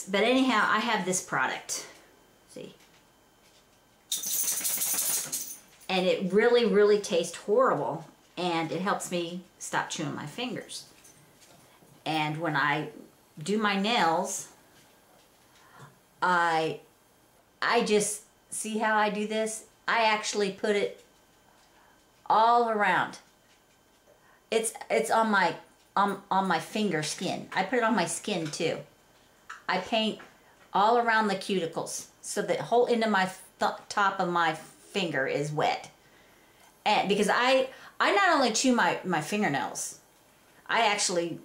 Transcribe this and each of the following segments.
But anyhow, I have this product. See? And it really, really tastes horrible. And it helps me stop chewing my fingers. And when I do my nails, I just, see how I do this? I actually put it all around. It's on my finger skin. I put it on my skin too. I paint all around the cuticles so the whole end of my top of my finger is wet. And because I not only chew my fingernails, I actually,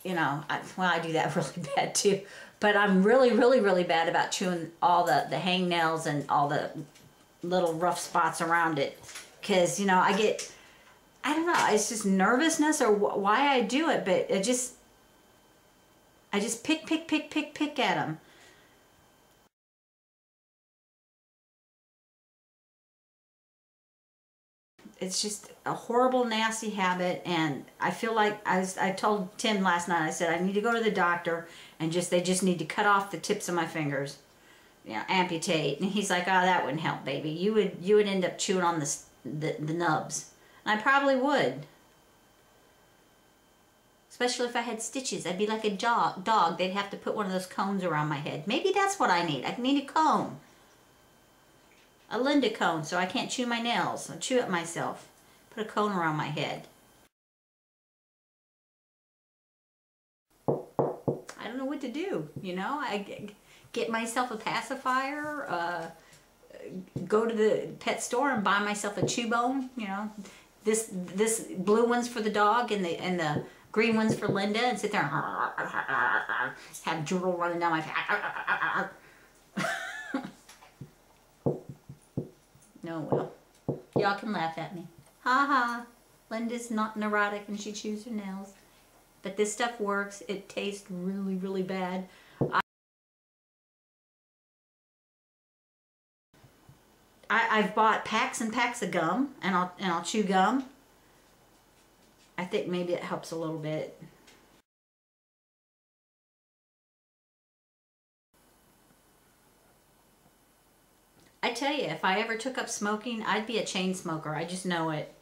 you know, I do that really bad too. But I'm really, really, really bad about chewing all the hangnails and all the little rough spots around it. Because, you know, I don't know, it's just nervousness or why I do it, but I just pick at them. It's just a horrible, nasty habit, and I feel like I told Tim last night, I said, I need to go to the doctor, and they just need to cut off the tips of my fingers, you know, amputate. And he's like, oh, that wouldn't help, baby. You would end up chewing on the nubs. And I probably would. Especially if I had stitches. I'd be like a dog. They'd have to put one of those cones around my head. Maybe that's what I need. I need a cone. A Linda cone, so I can't chew my nails. I chew it myself. Put a cone around my head. I don't know what to do, you know. I get myself a pacifier, go to the pet store and buy myself a chew bone, you know. This blue one's for the dog and the green one's for Linda, and sit there and have drool running down my face. No, well, y'all can laugh at me. Ha ha. Linda's not neurotic and she chews her nails. But this stuff works. It tastes really, really bad. I've bought packs and packs of gum, and I'll chew gum. I think maybe it helps a little bit. I tell you, if I ever took up smoking, I'd be a chain smoker. I just know it.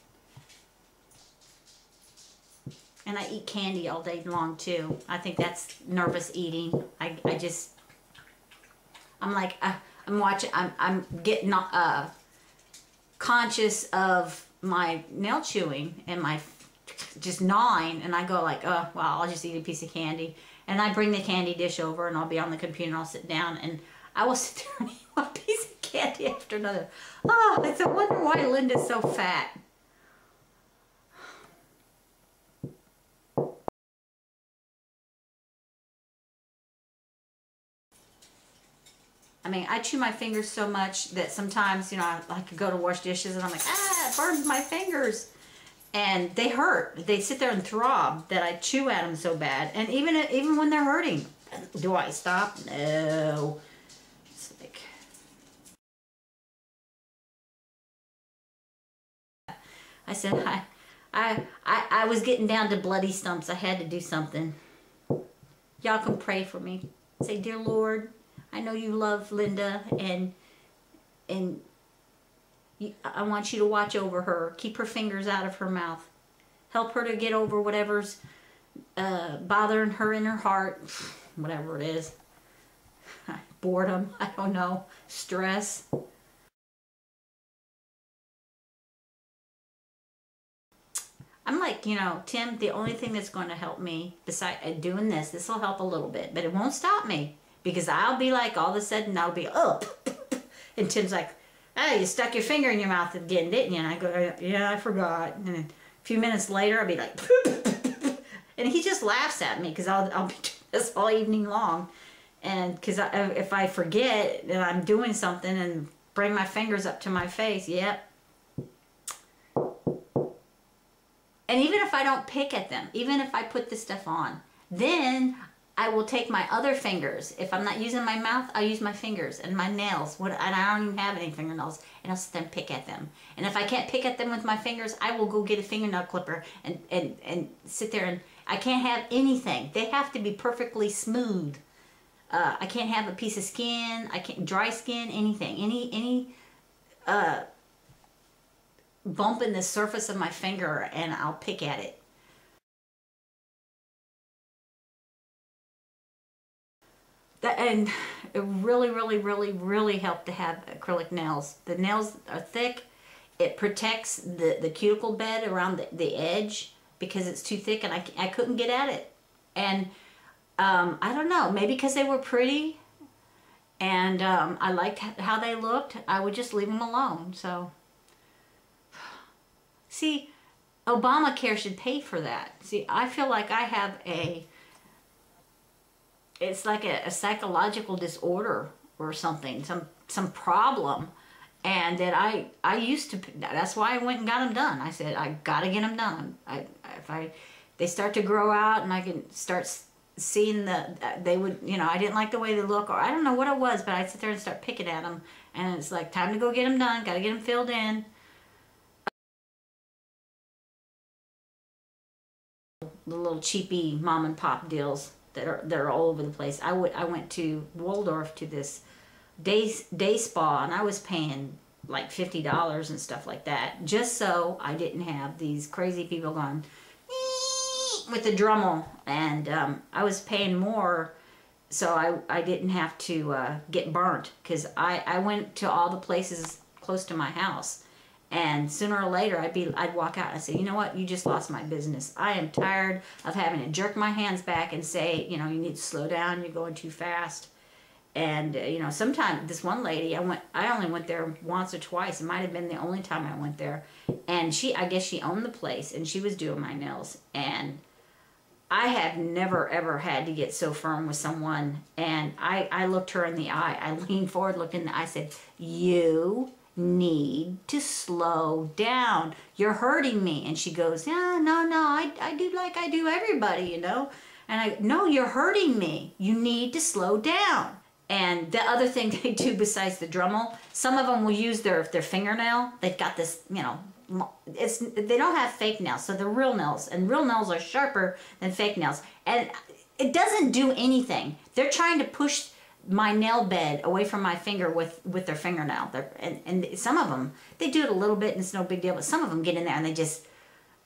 And I eat candy all day long too. I think that's nervous eating. I'm like, I'm getting conscious of my nail chewing and my just gnawing, and I go like, oh, well, I'll just eat a piece of candy. And I bring the candy dish over, and I'll be on the computer, and I'll sit down, and I will sit there and eat one piece of candy after another. Oh, it's a wonder why Linda's so fat. I mean, I chew my fingers so much that sometimes, you know, I could go to wash dishes and I'm like, ah, it burns my fingers. And they hurt. They sit there and throb that I chew at them so bad. And even when they're hurting, do I stop? No. It's like, I said, I was getting down to bloody stumps. I had to do something. Y'all can pray for me. Say, dear Lord, I know you love Linda, and I want you to watch over her. Keep her fingers out of her mouth. Help her to get over whatever's bothering her in her heart. Whatever it is. Boredom, I don't know. Stress. I'm like, you know, Tim, the only thing that's going to help me besides doing this will help a little bit, but it won't stop me. Because I'll be like, all of a sudden, I'll be up. And Tim's like, hey, you stuck your finger in your mouth again, didn't you? And I go, yeah, I forgot. And a few minutes later, I'll be like, and he just laughs at me because I'll be doing this all evening long. And because if I forget that I'm doing something and bring my fingers up to my face, yep. And even if I don't pick at them, even if I put this stuff on, then I will take my other fingers. If I'm not using my mouth, I'll use my fingers and my nails. And I don't even have any fingernails. And I'll sit there and pick at them. And if I can't pick at them with my fingers, I will go get a fingernail clipper and sit there and I can't have anything. They have to be perfectly smooth. I can't have a piece of skin. I can't, dry skin, anything. Any bump in the surface of my finger and I'll pick at it. And it really helped to have acrylic nails. The nails are thick. It protects the cuticle bed around the edge because it's too thick and I couldn't get at it. And I don't know, maybe because they were pretty and I liked how they looked, I would just leave them alone. So, see, Obamacare should pay for that. See, I feel like I have it's like a psychological disorder or something, some problem. And that I used to, that's why I went and got them done. I said, I got to get them done. If they start to grow out and I can start seeing they would, you know, I didn't like the way they look, or I don't know what it was, but I'd sit there and start picking at them. And it's like, time to go get them done. Got to get them filled in. The little cheapy mom and pop deals that are all over the place. I went to Waldorf to this day spa, and I was paying like $50 and stuff like that, just so I didn't have these crazy people going with the Dremel, and I was paying more so I didn't have to get burnt, because I went to all the places close to my house, and sooner or later I'd walk out and say, you know what, you just lost my business. I am tired of having to jerk my hands back and say, you know, you need to slow down, you're going too fast. And, you know, sometimes this one lady, I only went there once or twice. It might have been the only time I went there. And I guess she owned the place, and she was doing my nails. And I have never, ever had to get so firm with someone. And I looked her in the eye. I leaned forward, looked in the eye, I said, you need to slow down. You're hurting me. And she goes, yeah, no, I do like I do everybody, you know. And no, you're hurting me. You need to slow down. And the other thing they do besides the Dremel, some of them will use their fingernail. They've got this, you know, they don't have fake nails, so they're real nails. And real nails are sharper than fake nails. And it doesn't do anything. They're trying to push my nail bed away from my finger with their fingernail. And some of them, they do it a little bit and it's no big deal, but some of them get in there and they just,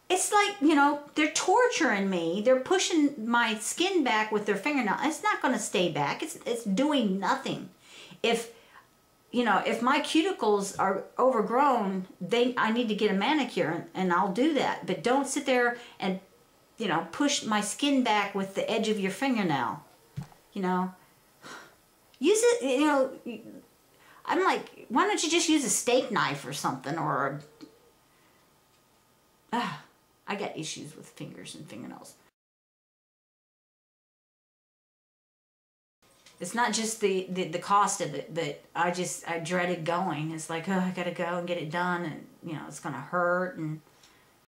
it's like, you know, they're torturing me. They're pushing my skin back with their fingernail. It's not going to stay back. It's doing nothing. If, you know, if my cuticles are overgrown, I need to get a manicure, and I'll do that. But don't sit there and, you know, push my skin back with the edge of your fingernail. You know, use it, you know, I'm like, why don't you just use a steak knife or something, or I got issues with fingers and fingernails. It's not just the cost of it, but I dreaded going. It's like, oh, I gotta go and get it done, and you know, it's gonna hurt, and